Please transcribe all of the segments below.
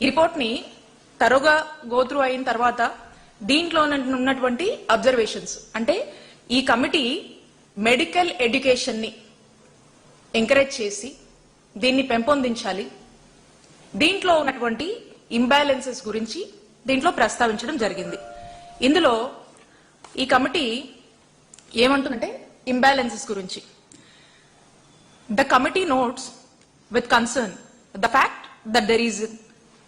ఈ రిపోర్ట్ ని తరోగా గోత్రు అయిన తర్వాత దీంట్లో ఉన్నటువంటి అబ్జర్వేషన్స్ అంటే ఈ కమిటీ మెడికల్ ఎడ్యుకేషన్ ని ఎంకరేజ్ చేసి దీన్ని పెంపొందించాలి, దీంట్లో ఉన్నటువంటి ఇంబ్యాలెన్సెస్ గురించి దీంట్లో ప్రస్తావించడం జరిగింది. ఇందులో ఈ కమిటీ ఏమంటుందంటే ఇంబ్యాలెన్సెస్ గురించి The committee notes with concern the fact that there is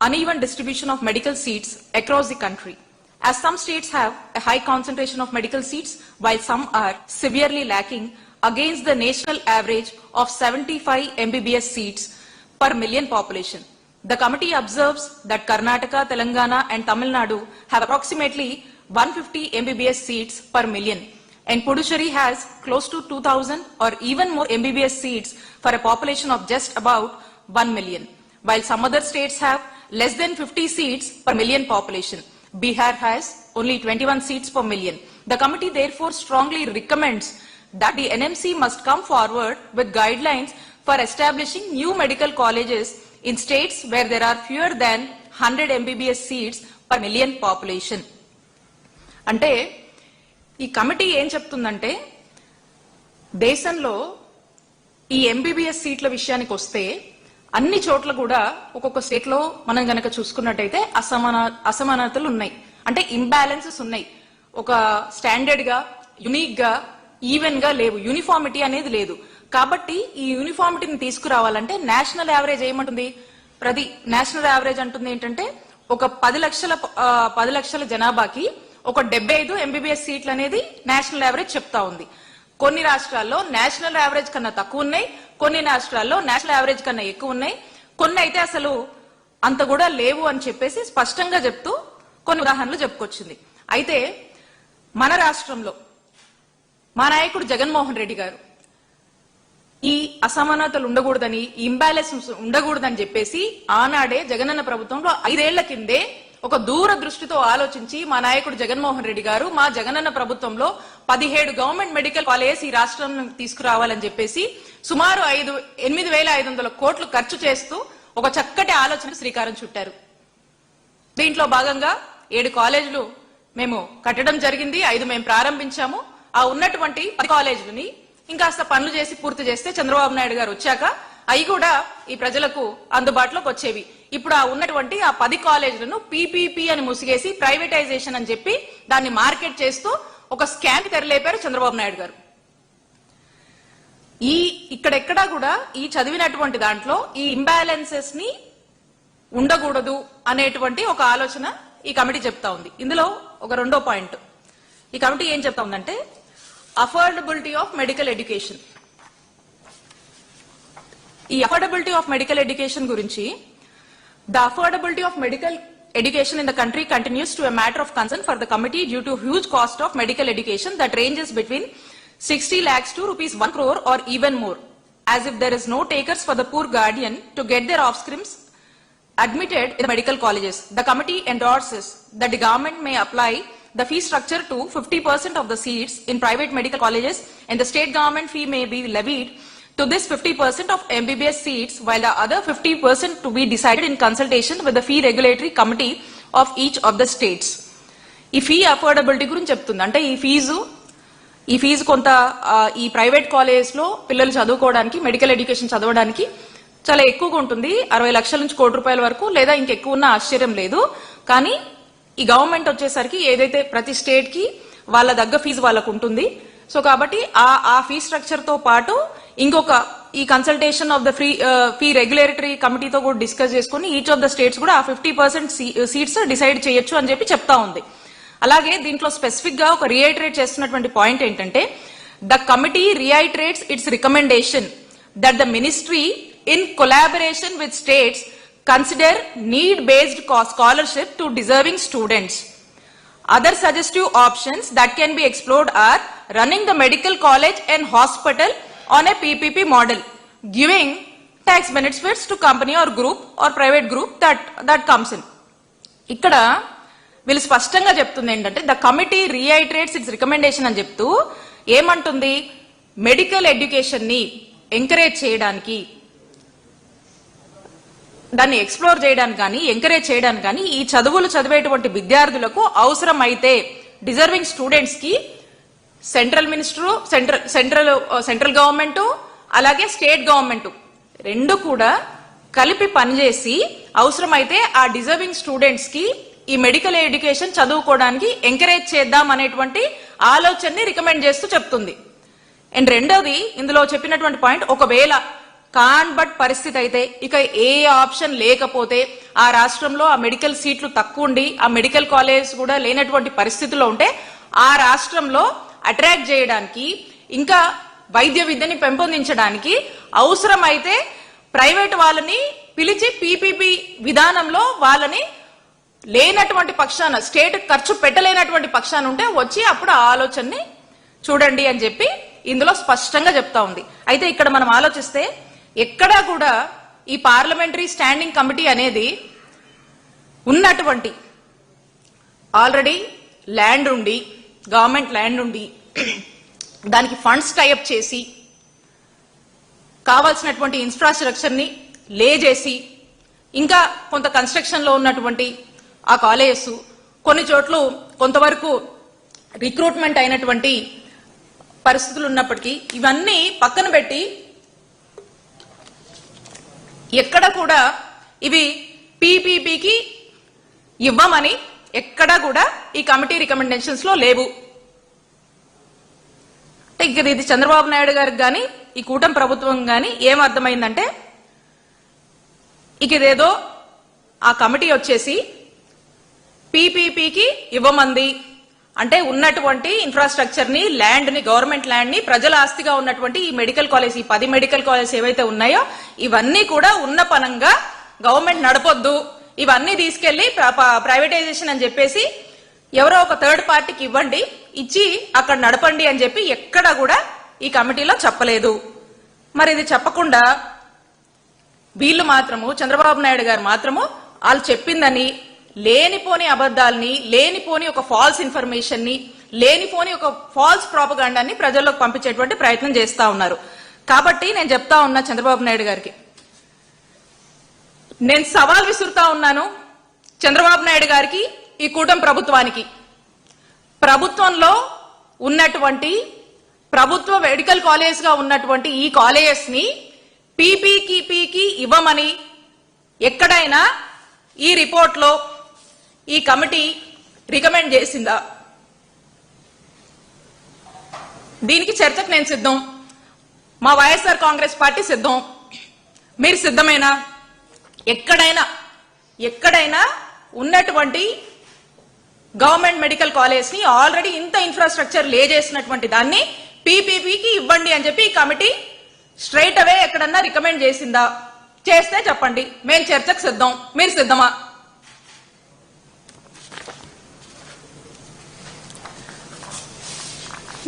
uneven distribution of medical seats across the country, as some states have a high concentration of medical seats while some are severely lacking against the national average of 75 MBBS seats per million population. The committee observes that Karnataka, Telangana and Tamil Nadu have approximately 150 MBBS seats per million. And Puducherry has close to 2,000 or even more MBBS seats for a population of just about 1 million, while some other states have less than 50 seats per million population. Bihar has only 21 seats per million. The committee therefore strongly recommends that the NMC must come forward with guidelines for establishing new medical colleges in states where there are fewer than 100 MBBS seats per million population. Ante ఈ committee ఏం చెప్తుందంటే దేశంలో ఈ MBBS సీట్ల విషయానికి వస్తే అన్ని చోట్ల కూడా ఒక్కొక్క స్టేట్ లో మనం గనక చూసుకున్నట్టయితే అసమానతలు ఉన్నాయి, అంటే ఇంబ్యాలెన్సెస్ ఉన్నాయి. ఒక స్టాండర్డ్ గా యునిక్ గా ఈవెన్ గా లేవు, యూనిఫార్మిటీ అనేది లేదు. కాబట్టి ఈ యూనిఫార్మిటీని తీసుకురావాలంటే నేషనల్ యావరేజ్ ఏమంటుంది, నేషనల్ యావరేజ్ అంటుంది ఏంటంటే ఒక 10 లక్షల జనాభాకి ఒక 75 ఎంబీబీఎస్ సీట్లు అనేది నేషనల్ యావరేజ్ చెప్తా ఉంది. కొన్ని రాష్ట్రాల్లో నేషనల్ యావరేజ్ కన్నా తక్కువ ఉన్నాయి, కొన్ని రాష్ట్రాల్లో నేషనల్ యావరేజ్ కన్నా ఎక్కువ ఉన్నాయి, కొన్ని అయితే అసలు అంత కూడా లేవు అని చెప్పేసి స్పష్టంగా చెప్తూ కొన్ని ఉదాహరణలు చెప్పుకొచ్చింది. అయితే మన రాష్ట్రంలో మా నాయకుడు జగన్మోహన్ రెడ్డి గారు ఈ అసమానతలు ఉండకూడదని, ఇంబ్యాలెన్స్ ఉండకూడదని చెప్పేసి ఆనాడే జగనన్న ప్రభుత్వంలో 5 ఏళ్ల కిందే ఒక దూరదృష్టితో ఆలోచించి మా నాయకుడు జగన్మోహన్ రెడ్డి గారు మా జగనన్న ప్రభుత్వంలో 17 గవర్నమెంట్ మెడికల్ కాలేజ్ ఈ రాష్ట్రం తీసుకురావాలని చెప్పేసి సుమారు 8,500 కోట్లు ఖర్చు చేస్తూ ఒక చక్కటి ఆలోచన శ్రీకారం చుట్టారు. దీంట్లో భాగంగా 7 కాలేజీలు మేము కట్టడం జరిగింది, 5 మేము ప్రారంభించాము. ఆ ఉన్నటువంటి 10 కాలేజీలని ఇంకాస్త పనులు చేసి పూర్తి చేస్తే చంద్రబాబు నాయుడు గారు వచ్చాక అవి కూడా ఈ ప్రజలకు అందుబాటులోకి వచ్చేవి. ఇప్పుడు ఆ ఉన్నటువంటి ఆ 10 కాలేజీలను పీపీపీ అని ముసిగేసి ప్రైవేటైజేషన్ అని చెప్పి దాన్ని మార్కెట్ చేస్తూ ఒక స్కామ్ తెరలేపారు చంద్రబాబు నాయుడు గారు. ఇక్కడెక్కడా కూడా ఈ చదివినటువంటి దాంట్లో ఈ ఇంబ్యాలెన్సెస్ ని ఉండకూడదు అనేటువంటి ఒక ఆలోచన ఈ కమిటీ చెప్తా ఉంది. ఇందులో ఒక రెండో పాయింట్ ఈ కమిటీ ఏం చెప్తా ఉందంటే అఫోర్డబిలిటీ ఆఫ్ మెడికల్ ఎడ్యుకేషన్. ఈ అఫోర్డబిలిటీ ఆఫ్ మెడికల్ ఎడ్యుకేషన్ గురించి the affordability of medical education in the country continues to a matter of concern for the committee due to huge cost of medical education that ranges between 60 lakhs to rupees 1 crore or even more, as if there is no takers for the poor guardian to get their offsprings admitted in the medical colleges. The committee endorses that the government may apply the fee structure to 50% of the seats in private medical colleges and the state government fee may be levied to this 50% of MBBS seats, while the other 50% to be decided in consultation with the fee regulatory committee of each of the states. ఈ fee affordability గురించి చెప్తుంది. అంటే ఈ fee కొంత ఈ private college లో పిల్లలు చదువుకోవడానికి, మెడికల్ ఎడ్యుకేషన్ చదవడానికి చాలా ఎక్కువగా ఉంటుంది. 60 లక్షల నుంచి ₹1 కోటి వరకు లేదా ఇంకెక్కువ ఉన్న ఆశ్చర్యం లేదు. కానీ ఈ గవర్నమెంట్ వచ్చేసరికి ఏదైతే ప్రతి స్టేట్ కి వాళ్ళ దగ్గ ఫీజు వాళ్ళకు ఉంటుంది. సో కాబట్టి ఆ ఫీ స్ట్రక్చర్ తో పాటు ఇంకొక ఈ consultation of the fee regulatory కమిటీతో కూడా డిస్కస్ చేసుకుని ఈచ్ ఆఫ్ ద స్టేట్స్ కూడా ఆ 50% సీట్స్ డిసైడ్ చేయొచ్చు అని చెప్పి చెప్తా ఉంది. అలాగే దీంట్లో స్పెసిఫిక్ గా ఒక రీఐటరేట్ చేస్తున్నటువంటి పాయింట్ ఏంటంటే the committee రీఐటరేట్స్ it's recommendation that the ministry in collaboration with states consider need based scholarship to deserving students. Other suggestive options that can be explored are running the medical college and hospital on a PPP model, giving tax benefits to company or group or private group that comes in. ఇక్కడ వీళ్ళు స్పష్టంగా చెప్తుంది ఏంటంటే the committee రీఐటరేట్స్ it's recommendation అని చెప్తూ ఏమంటుంది, medical education ని encourage చేయడానికి దాన్ని ఎక్స్ప్లోర్ చేయడానికి కానీ ఎంకరేజ్ చేయడానికి కానీ ఈ చదువులు చదివేటువంటి విద్యార్థులకు అవసరం అయితే డిజర్వింగ్ స్టూడెంట్స్ కి సెంట్రల్ మినిస్టరు సెంట్రల్ గవర్నమెంట్ అలాగే స్టేట్ గవర్నమెంట్ రెండు కూడా కలిపి పనిచేసి అవసరమైతే ఆ డిజర్వింగ్ స్టూడెంట్స్ కి ఈ మెడికల్ ఎడ్యుకేషన్ చదువుకోవడానికి ఎంకరేజ్ చేద్దాం అనేటువంటి ఆలోచనని రికమెండ్ చేస్తూ చెప్తుంది. అండ్ రెండోది ఇందులో చెప్పినటువంటి పాయింట్, ఒకవేళ బట్ పరిస్థితి అయితే ఇక ఏ ఆప్షన్ లేకపోతే ఆ రాష్ట్రంలో ఆ మెడికల్ సీట్లు తక్కువ ఉండి ఆ మెడికల్ కాలేజ్ కూడా లేనటువంటి పరిస్థితుల్లో ఉంటే ఆ రాష్ట్రంలో అట్రాక్ట్ చేయడానికి ఇంకా వైద్య విద్యని పెంపొందించడానికి అవసరమైతే ప్రైవేట్ వాళ్ళని పిలిచి పీపీపీ విధానంలో వాళ్ళని లేనటువంటి పక్షాన స్టేట్ ఖర్చు పెట్టలేనటువంటి పక్షాన ఉంటే వచ్చి అప్పుడు ఆ ఆలోచనని చూడండి అని చెప్పి ఇందులో స్పష్టంగా చెప్తా ఉంది. అయితే ఇక్కడ మనం ఆలోచిస్తే ఎక్కడా కూడా ఈ పార్లమెంటరీ స్టాండింగ్ కమిటీ అనేది ఉన్నటువంటి ఆల్రెడీ ల్యాండ్ ఉండి గవర్నమెంట్ ల్యాండ్ ఉండి దానికి ఫండ్స్ టైఅప్ చేసి కావాల్సినటువంటి ఇన్ఫ్రాస్ట్రక్చర్ ని లే చేసి ఇంకా కొంత కన్స్ట్రక్షన్ లో ఉన్నటువంటి ఆ కాలేజెస్ కొన్ని చోట్ల కొంతవరకు రిక్రూట్మెంట్ అయినటువంటి పరిస్థితులు ఉన్నప్పటికీ ఇవన్నీ పక్కన పెట్టి ఎక్కడ కూడా ఇవి పీపీపీకి ఇవ్వమని ఎక్కడా కూడా ఈ కమిటీ రికమెండేషన్స్ లో లేవు. ఇది చంద్రబాబు నాయుడు గారికి గాని ఈ కూటమి ప్రభుత్వం గాని ఏమర్థమైందంటే ఇక ఇదేదో ఆ కమిటీ వచ్చేసి పీపీపీకి ఇవ్వమంది అంటే ఉన్నటువంటి ఇన్ఫ్రాస్ట్రక్చర్ ని ల్యాండ్ ని గవర్నమెంట్ ల్యాండ్ ని ప్రజల ఆస్తిగా ఉన్నటువంటి ఈ మెడికల్ కాలేజ్ ఈ 10 మెడికల్ కాలేజ్ ఏవైతే ఉన్నాయో ఇవన్నీ కూడా ఉన్న పనంగా గవర్నమెంట్ నడపొద్దు, ఇవన్నీ తీసుకెళ్లి ప్రైవేటైజేషన్ అని చెప్పేసి ఎవరో ఒక థర్డ్ పార్టీకి ఇవ్వండి, ఇచ్చి అక్కడ నడపండి అని చెప్పి ఎక్కడా కూడా ఈ కమిటీలో చెప్పలేదు. మరి ఇది చెప్పకుండా వీళ్ళు మాత్రము చంద్రబాబు నాయుడు గారు మాత్రము వాళ్ళు చెప్పిందని లేనిపోని అబద్దాలని లేనిపోని ఒక ఫాల్స్ ఇన్ఫర్మేషన్ ని లేనిపోని ఒక ఫాల్స్ ప్రాపగాండాన్ని ప్రజల్లోకి పంపించేటువంటి ప్రయత్నం చేస్తా ఉన్నారు. కాబట్టి నేను చెప్తా ఉన్నా చంద్రబాబు నాయుడు గారికి, నేను సవాల్ విసురుతా ఉన్నాను చంద్రబాబు నాయుడు గారికి ఈ కూటమి ప్రభుత్వానికి. ప్రభుత్వంలో ఉన్నటువంటి ప్రభుత్వ మెడికల్ కాలేజ్ గా ఉన్నటువంటి ఈ కాలేజెస్ ని పీపీకి ఇవ్వమని ఎక్కడైనా ఈ రిపోర్ట్ లో ఈ కమిటీ రికమెండ్ చేసిందా? దీనికి చర్చకు నేను సిద్ధం, మా వైఎస్ఆర్ కాంగ్రెస్ పార్టీ సిద్ధం, మీరు సిద్ధమేనా? ఎక్కడైనా ఉన్నటువంటి గవర్నమెంట్ మెడికల్ కాలేజ్ ని ఆల్రెడీ ఇంత ఇన్ఫ్రాస్ట్రక్చర్ లే చేసినటువంటి దాన్ని పీపీపీకి ఇవ్వండి అని చెప్పి ఈ కమిటీ స్ట్రైట్ అవే ఎక్కడన్నా రికమెండ్ చేసిందా? చేస్తే చెప్పండి, మేము చర్చకు సిద్ధం, మీరు సిద్ధమా?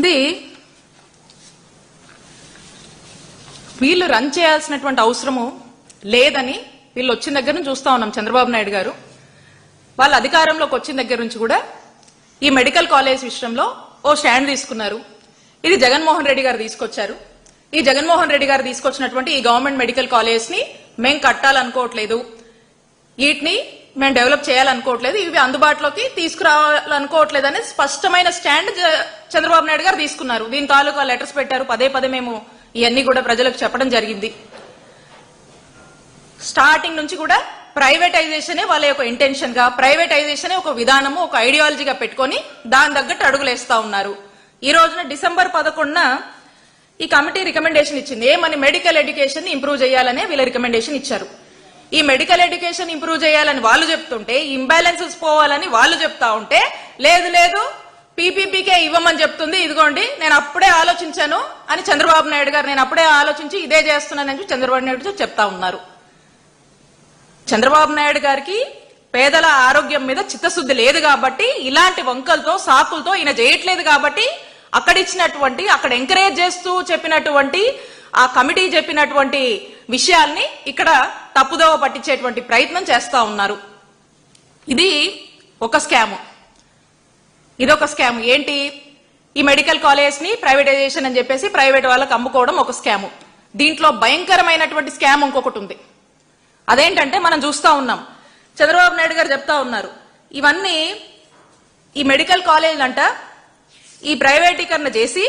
ఇది వీళ్ళు రన్ చేయాల్సినటువంటి అవసరము లేదని వీళ్ళు వచ్చిన దగ్గర నుంచి చూస్తా ఉన్నాం. చంద్రబాబు నాయుడు గారు వాళ్ళ అధికారంలోకి వచ్చిన దగ్గర నుంచి కూడా ఈ మెడికల్ కాలేజ్ విషయంలో ఓ స్టాండ్ తీసుకున్నారు. ఇది జగన్మోహన్ రెడ్డి గారు తీసుకొచ్చారు. ఈ జగన్మోహన్ రెడ్డి గారు తీసుకొచ్చినటువంటి ఈ గవర్నమెంట్ మెడికల్ కాలేజ్ ని మేం కట్టాలనుకోవట్లేదు, వీటిని మేము డెవలప్ చేయాలనుకోవట్లేదు, ఇవి అందుబాటులోకి తీసుకురావాలనుకోవట్లేదు అనే స్పష్టమైన స్టాండ్ చంద్రబాబు నాయుడు గారు తీసుకున్నారు. దీని తాలూకా లెటర్స్ పెట్టారు, పదే మేము ఇవన్నీ కూడా ప్రజలకు చెప్పడం జరిగింది. స్టార్టింగ్ నుంచి కూడా ప్రైవేటైజేషనే వాళ్ళ యొక్క ఇంటెన్షన్ గా, ప్రైవేటైజేషనే ఒక విధానము ఒక ఐడియాలజీగా పెట్టుకొని దాని తగ్గట్టు అడుగులేస్తా ఉన్నారు. ఈ రోజున December 11న ఈ కమిటీ రికమెండేషన్ ఇచ్చింది. ఏమని? మెడికల్ ఎడ్యుకేషన్ ఇంప్రూవ్ చేయాలనే వీళ్ళ రికమెండేషన్ ఇచ్చారు. ఈ మెడికల్ ఎడ్యుకేషన్ ఇంప్రూవ్ చేయాలని వాళ్ళు చెప్తుంటే, ఇంబ్యాలెన్సెస్ పోవాలని వాళ్ళు చెప్తా ఉంటే, లేదు పీపీపీకే ఇవ్వమని చెప్తుంది, ఇదిగోండి నేను అప్పుడే ఆలోచించాను అని చంద్రబాబు నాయుడు గారు, నేను అప్పుడే ఆలోచించి ఇదే చేస్తున్నానని చంద్రబాబు నాయుడు చెప్తా ఉన్నారు. చంద్రబాబు నాయుడు గారికి పేదల ఆరోగ్యం మీద చిత్తశుద్ధి లేదు కాబట్టి, ఇలాంటి వంకలతో సాకులతో ఈయన చేయట్లేదు కాబట్టి అక్కడ ఎంకరేజ్ చేస్తూ చెప్పినటువంటి ఆ కమిటీ చెప్పినటువంటి విషయాల్ని ఇక్కడ తప్పుదోవ పట్టించేటువంటి ప్రయత్నం చేస్తా ఉన్నారు. ఇది ఒక స్కామ్. ఇదొక స్కామ్. ఏంటి? ఈ మెడికల్ కాలేజ్ ని ప్రైవేటైజేషన్ అని చెప్పేసి ప్రైవేట్ వాళ్ళకి అమ్ముకోవడం ఒక స్కామ్. దీంట్లో భయంకరమైనటువంటి స్కామ్ ఇంకొకటి ఉంది. అదేంటంటే మనం చూస్తా ఉన్నాం, చంద్రబాబు నాయుడు గారు చెప్తా ఉన్నారు, ఇవన్నీ ఈ మెడికల్ కాలేజీలు అంట ఈ ప్రైవేటీకరణ చేసి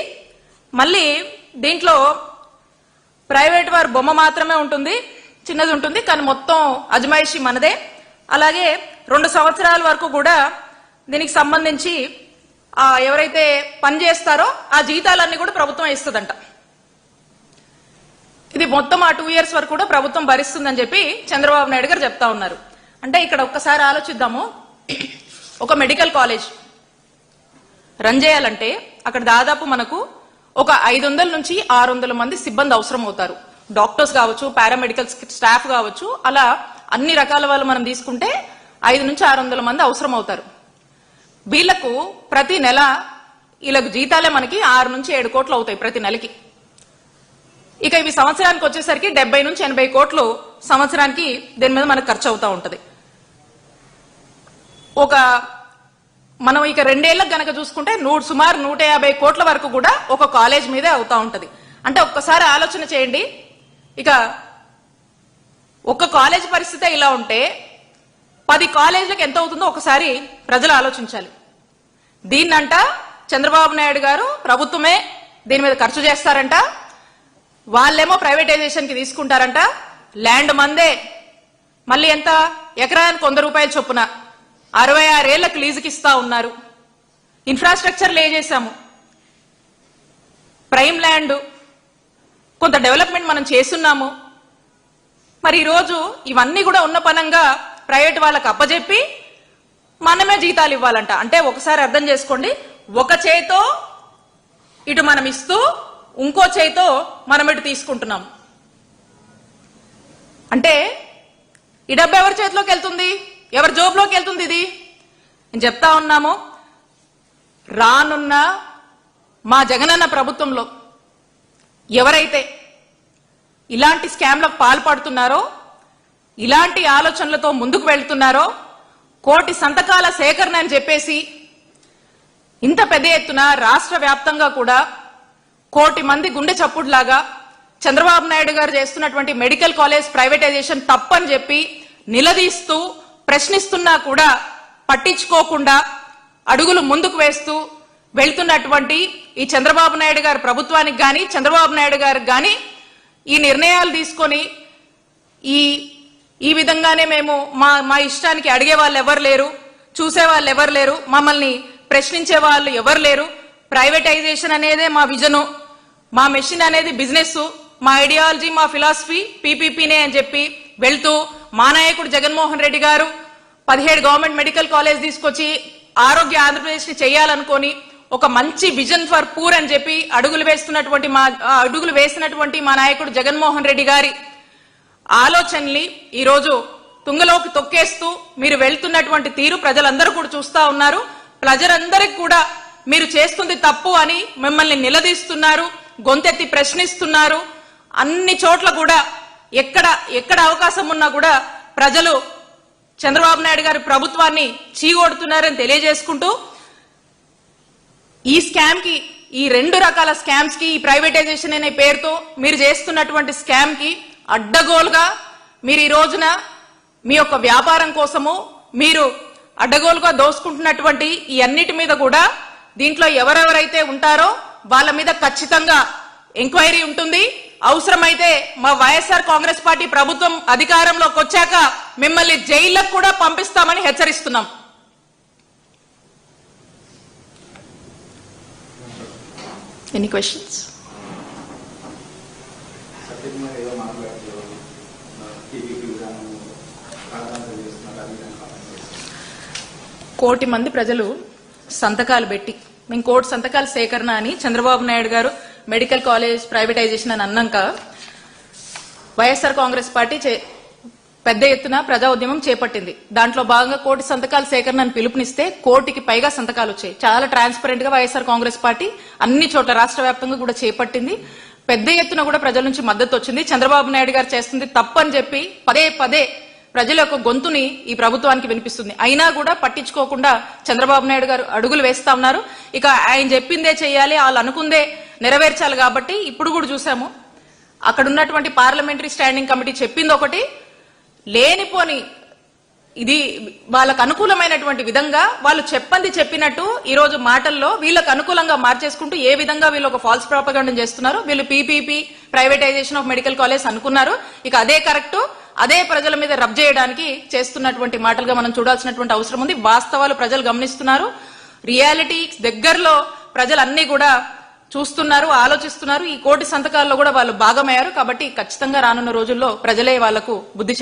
మళ్ళీ దీంట్లో ప్రైవేట్ వారి బొమ్మ మాత్రమే ఉంటుంది, చిన్నది ఉంటుంది, కానీ మొత్తం అజమాయిషి మనదే. అలాగే 2 సంవత్సరాల వరకు కూడా దీనికి సంబంధించి ఎవరైతే పని చేస్తారో ఆ జీతాలన్నీ కూడా ప్రభుత్వం ఇస్తుందంట. ఇది మొత్తం ఆ 2 years వరకు కూడా ప్రభుత్వం భరిస్తుందని చెప్పి చంద్రబాబు నాయుడు గారు చెప్తా ఉన్నారు. అంటే ఇక్కడ ఒక్కసారి ఆలోచిద్దాము, ఒక మెడికల్ కాలేజ్ రన్ చేయాలంటే అక్కడ దాదాపు మనకు ఒక 500 నుంచి 600 మంది సిబ్బంది అవసరం అవుతారు. డాక్టర్స్ కావచ్చు, పారామెడికల్ స్టాఫ్ కావచ్చు, అలా అన్ని రకాల వాళ్ళు మనం తీసుకుంటే 5 నుంచి 600 మంది అవసరం అవుతారు. వీళ్లకు ప్రతి నెల వీళ్ళకు జీతాలే మనకి 6 నుంచి 7 కోట్లు అవుతాయి ప్రతి నెలకి. ఇక ఇవి సంవత్సరానికి వచ్చేసరికి 70 నుంచి 80 కోట్లు సంవత్సరానికి దీని మీద మనకు ఖర్చు అవుతా ఉంటది. మనం ఇక 2 ఏళ్లకు గనక చూసుకుంటే సుమారు 150 కోట్ల వరకు కూడా ఒక కాలేజ్ మీదే అవుతా ఉంటది. అంటే ఒక్కసారి ఆలోచన చేయండి, ఇక ఒక కాలేజ్ పరిస్థితి ఇలా ఉంటే 10 కాలేజీలకు ఎంత అవుతుందో ఒకసారి ప్రజలు ఆలోచించాలి. దీన్నంట చంద్రబాబు నాయుడు గారు ప్రభుత్వమే దీని మీద ఖర్చు చేస్తారంట, వాళ్ళేమో ప్రైవేటైజేషన్ కి తీసుకుంటారంట, ల్యాండ్ మందే, మళ్ళీ ఎంత ఎకరానికి 100 రూపాయల చొప్పున 66 ఏళ్లకు లీజుకి ఇస్తా ఉన్నారు. ఇన్ఫ్రాస్ట్రక్చర్ లే చేశాము, ప్రైమ్ ల్యాండ్, కొంత డెవలప్మెంట్ మనం చేస్తున్నాము. మరి ఈరోజు ఇవన్నీ కూడా ఉన్న పనంగా ప్రైవేట్ వాళ్ళకి అప్పజెప్పి మనమే జీతాలు ఇవ్వాలంట. అంటే ఒకసారి అర్థం చేసుకోండి, ఒక చేతో ఇటు మనం ఇస్తూ ఇంకో చేతో మనం ఇటు తీసుకుంటున్నాం. అంటే ఈ డబ్బు ఎవరి చేతిలోకి వెళ్తుంది, ఎవరి జోబులోకి వెళ్తుంది? ఇది నేను చెప్తా ఉన్నాము, రానున్న మా జగనన్న ప్రభుత్వంలో ఎవరైతే ఇలాంటి స్కామ్లకు పాల్పడుతున్నారో, ఇలాంటి ఆలోచనలతో ముందుకు వెళ్తున్నారో, 1 కోటి సంతకాల సేకరణ అని చెప్పేసి ఇంత పెద్ద ఎత్తున రాష్ట్ర వ్యాప్తంగా కూడా 1 కోటి మంది గుండె చప్పుడులాగా చంద్రబాబు నాయుడు గారు చేస్తున్నటువంటి మెడికల్ కాలేజ్ ప్రైవేటైజేషన్ తప్పని చెప్పి నిలదీస్తూ ప్రశ్నిస్తున్నా కూడా పట్టించుకోకుండా అడుగులు ముందుకు వేస్తూ వెళ్తున్నటువంటి ఈ చంద్రబాబు నాయుడు గారి ప్రభుత్వానికి గాని, చంద్రబాబు నాయుడు గారికి గాని ఈ నిర్ణయాలు తీసుకొని ఈ విధంగానే మేము మా ఇష్టానికి అడిగే వాళ్ళు ఎవరు లేరు, చూసే వాళ్ళు ఎవరు లేరు, మమ్మల్ని ప్రశ్నించే వాళ్ళు ఎవరు లేరు, ప్రైవేటైజేషన్ అనేదే మా విజను, మా మెషిన్ అనేది బిజినెస్, మా ఐడియాలజీ, మా ఫిలాసఫీ పీపీపీనే అని చెప్పి వెళ్తూ మా నాయకుడు జగన్మోహన్ రెడ్డి గారు 17 గవర్నమెంట్ మెడికల్ కాలేజ్ తీసుకొచ్చి ఆరోగ్య ఆంధ్రప్రదేశ్ ని చేయాలనుకొని ఒక మంచి విజన్ ఫర్ పూర్ అని చెప్పి అడుగులు వేసినటువంటి మా నాయకుడు జగన్మోహన్ రెడ్డి గారి ఆలోచనల్ని ఈరోజు తుంగలోకి తొక్కేస్తూ మీరు వెళ్తున్నటువంటి తీరు ప్రజలందరూ కూడా చూస్తా ఉన్నారు. ప్రజలందరికీ కూడా మీరు చేస్తుంది తప్పు అని మిమ్మల్ని నిలదీస్తున్నారు, గొంతెత్తి ప్రశ్నిస్తున్నారు. అన్ని చోట్ల కూడా ఎక్కడ అవకాశం ఉన్నా కూడా ప్రజలు చంద్రబాబు నాయుడు గారి ప్రభుత్వాన్ని చీగొడుతున్నారని తెలియజేసుకుంటూ ఈ స్కామ్ కి, ఈ 2 రకాల స్కామ్స్ కి, ఈ ప్రైవేటైజేషన్ అనే పేరుతో మీరు చేస్తున్నటువంటి స్కామ్ కి అడ్డగోలుగా మీరు ఈ రోజున మీ యొక్క వ్యాపారం కోసము మీరు అడ్డగోలుగా దోసుకుంటున్నటువంటి ఈ అన్నిటి మీద కూడా దీంట్లో ఎవరెవరైతే ఉంటారో వాళ్ళ మీద ఖచ్చితంగా ఎంక్వైరీ ఉంటుంది. అవసరమైతే మా వైఎస్ఆర్ కాంగ్రెస్ పార్టీ ప్రభుత్వం అధికారంలోకి వచ్చాక మిమ్మల్ని జైళ్లకు కూడా పంపిస్తామని హెచ్చరిస్తున్నాం. Any questions? కోటి మంది ప్రజలు సంతకాలు పెట్టి మేము 1 కోటి సంతకాల సేకరణ అని చంద్రబాబు నాయుడు గారు మెడికల్ కాలేజ్ ప్రైవేటైజేషన్ అని అన్నాక వైఎస్ఆర్ కాంగ్రెస్ పార్టీ పెద్ద ఎత్తున ప్రజా ఉద్యమం చేపట్టింది. దాంట్లో భాగంగా 1 కోటి సంతకాల సేకరణ అని పిలుపునిస్తే 1 కోటికి పైగా సంతకాలు వచ్చాయి. చాలా ట్రాన్స్పరెంట్ గా వైఎస్ఆర్ కాంగ్రెస్ పార్టీ అన్ని చోట్ల రాష్ట్ర వ్యాప్తంగా కూడా చేపట్టింది. పెద్ద ఎత్తున కూడా ప్రజల నుంచి మద్దతు వచ్చింది. చంద్రబాబు నాయుడు గారు చేస్తుంది తప్పని చెప్పి పదే ప్రజల యొక్క గొంతుని ఈ ప్రభుత్వానికి వినిపిస్తుంది. అయినా కూడా పట్టించుకోకుండా చంద్రబాబు నాయుడు గారు అడుగులు వేస్తా ఉన్నారు. ఇక ఆయన చెప్పిందే చేయాలి, వాళ్ళు అనుకుందే నెరవేర్చాలి. కాబట్టి ఇప్పుడు కూడా చూసాము, అక్కడ ఉన్నటువంటి పార్లమెంటరీ స్టాండింగ్ కమిటీ చెప్పింది ఒకటి, లేనిపోని ఇది వాళ్ళకు అనుకూలమైనటువంటి విధంగా వాళ్ళు చెప్పినట్టు ఈ రోజు మాటల్లో వీళ్ళకు అనుకూలంగా మార్చేసుకుంటూ ఏ విధంగా వీళ్ళు ఒక ఫాల్స్ ప్రాపగండా చేస్తున్నారు. వీళ్ళు PPP privatization of medical college అనుకున్నారు, ఇక అదే కరెక్ట్, అదే ప్రజల మీద రబ్ చేయడానికి చేస్తున్నటువంటి మాటలుగా మనం చూడాల్సినటువంటి అవసరం ఉంది. వాస్తవాలు ప్రజలు గమనిస్తున్నారు, రియాలిటీ దగ్గరలో ప్రజలన్నీ కూడా చూస్తున్నారు, ఆలోచిస్తున్నారు. ఈ కోటి సంతకాల్లో కూడా వాళ్ళు భాగమయ్యారు. కాబట్టి ఖచ్చితంగా రానున్న రోజుల్లో ప్రజలే వాళ్లకు బుద్ధి